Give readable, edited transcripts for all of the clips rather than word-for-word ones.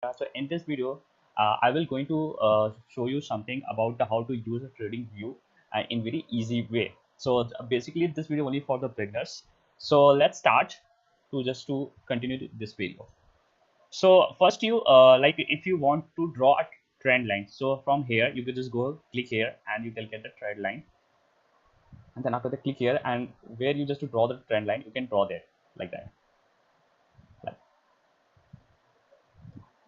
So in this video, I will going to show you something about how to use a trading view in very easy way. So basically this video only for the beginners. So let's start to continue this video. So first you like if you want to draw a trend line. So from here you can just go click here and you can get the trend line. And then after the click here and where you just to draw the trend line, you can draw there like that. Like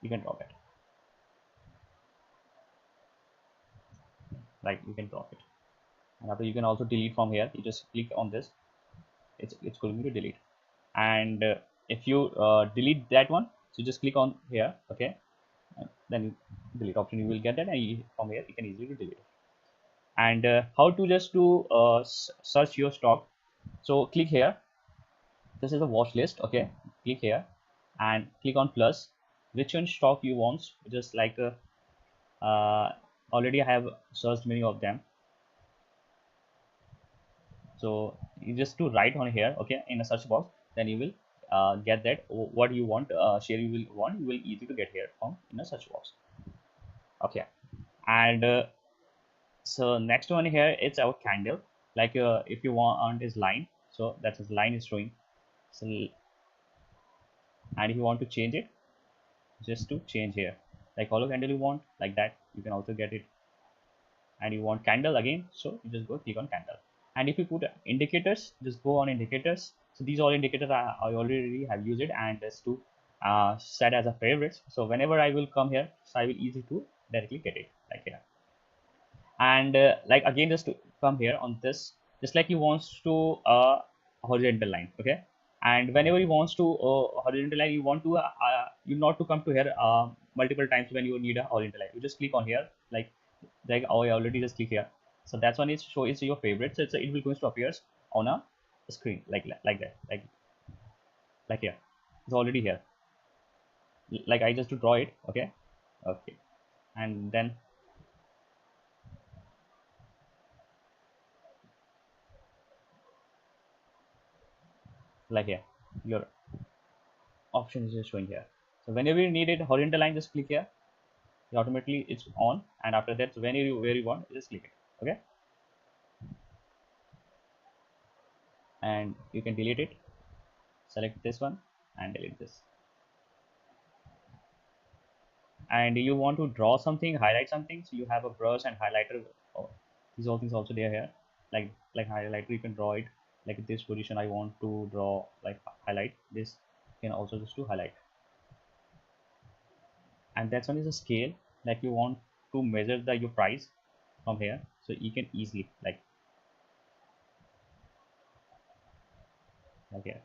you can draw that. Like you can draw it. And after you can also delete from here. You just click on this. It's going to delete. And if you delete that one, so just click on here. Okay. And then delete option you will get that, and from here you can easily delete it. And how to just to search your stock. So click here. This is a watch list. Okay. Click here and click on plus. Which one stock you want? Just like already I have searched many of them. So you just to write on here, okay, in a search box, then you will get that what you want, share you will want, you will easy to get here from in a search box. Okay. And so next one here, it's our candle. Like if you want is line, so that's his line is showing. So and if you want to change it, just to change here, like follow candle you want, like that you can also get it. And you want candle again, so you just go click on candle. And if you put indicators, just go on indicators. So these all indicators I already have used it, and just to set as a favorites. So whenever I will come here, so I will easy to directly get it like here. And like again, just to come here on this, just like you wants to horizontal line. Okay. And whenever you wants to horizontal line, you want to you not to come to here multiple times when you need a horizontal line. You just click on here, like oh, I already just click here. So that's one is show is your favorite. So it will going to appear on a screen like that, like here. It's already here. Like I just to draw it. Okay. Okay. And then like here, your option is just showing here. So whenever you need it horizontal line, just click here. Automatically it's on, and after that, so whenever you where you want, just click it. Okay. And you can delete it. Select this one and delete this. And you want to draw something, highlight something, so you have a brush and highlighter. Oh, these all things also there here. Like highlighter, you can draw it like this position. I want to draw like highlight this. You can also just to highlight. And that's one is a scale. Like you want to measure the your price from here, so you can easily like here.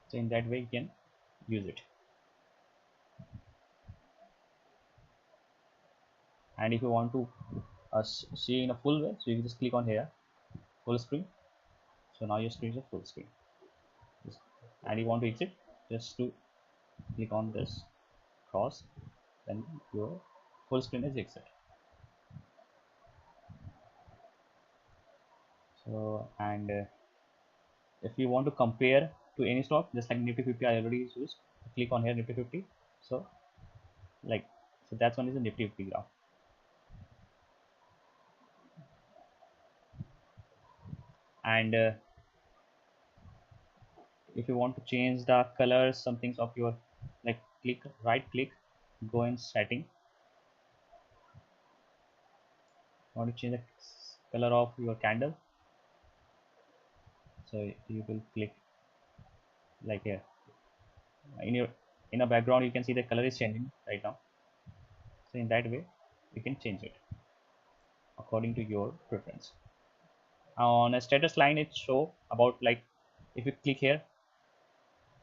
So in that way you can use it. And if you want to see in a full way, so you can just click on here, full screen. So now your screen is a full screen. And you want to exit, just to click on this cross, then your full screen is exit. So and if you want to compare to any stock, just like Nifty 50 I already used, click on here Nifty 50. So like, so that's one is a Nifty 50 graph. And if you want to change the colors, some things of your, like click right click, go in setting. Want to change the color of your candle, so you will click like here. In your in a background you can see the color is changing right now. So in that way you can change it according to your preference. On a status line it show about like, if you click here,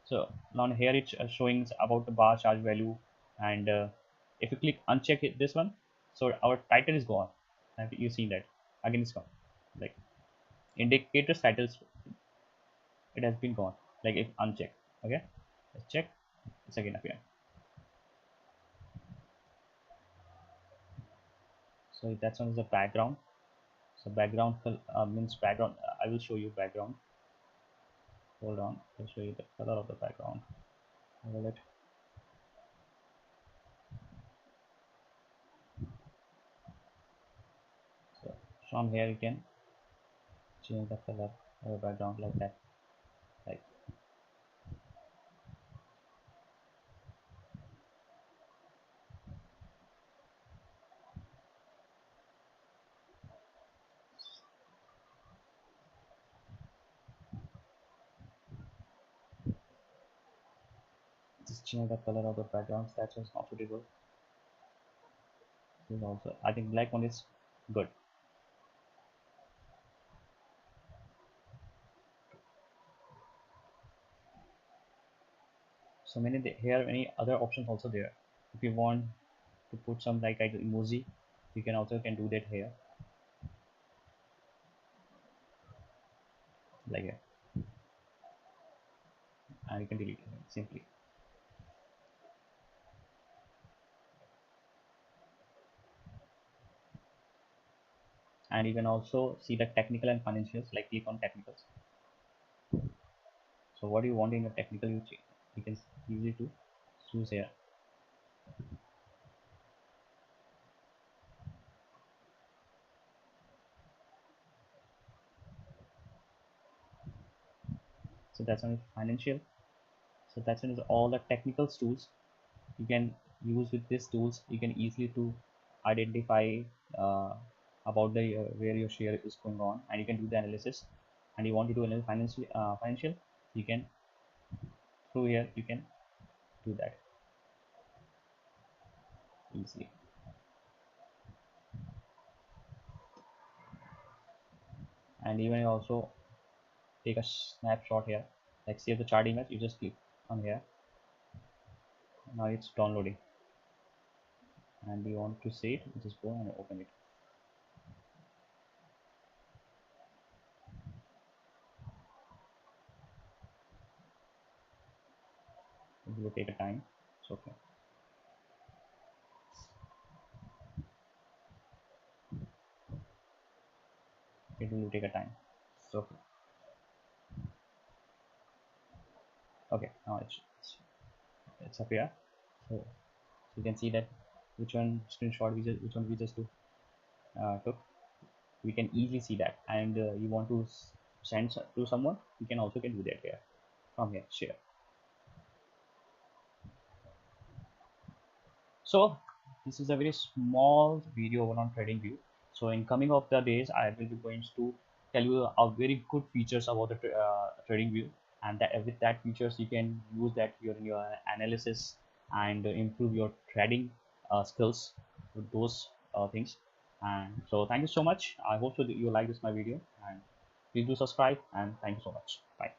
so on here it's showing about the bar charge value. And if you click uncheck it, this one, so our title is gone. Have you seen that? Again it's gone. Like indicators titles, it has been gone. Like if uncheck. Okay, let's check. It's again appear. So that's one is the background. So background means background. I will show you background. Hold on, I'll show you the color of the background. wallet. So from here you can change the color of the background like that. Like just change the color of the background. That's also comfortable. This is also, I think black one is good. So many here many other options also there. If you want to put some like emoji, you can also can do that here, like that, and you can delete it simply. And you can also see the technical and financials. Like click on technicals. So what do you want in the technical, you can easily to choose here. So that's one is financial. So that's one is all the technical tools you can use. With these tools you can easily to identify uh, about the where your share is going on, and you can do the analysis. And you want to do analysis financial, you can through here you can do that easily. And even you also take a snapshot here, like save the chart image. You just click on here. Now it's downloading, and you want to see it, you just go and open it. It will take a time. It's okay. It will take a time. So okay, now it's up here. So you can see that which one screenshot which one we just took. We can easily see that, and you want to send to someone, you can also can do that here from here, share. So this is a very small video on TradingView. So in coming of the days, I will be going to tell you a very good features about the TradingView, and that with that features you can use that in your analysis and improve your trading skills with those things. And so thank you so much. I hope so that you like this my video, and please do subscribe, and thank you so much. Bye.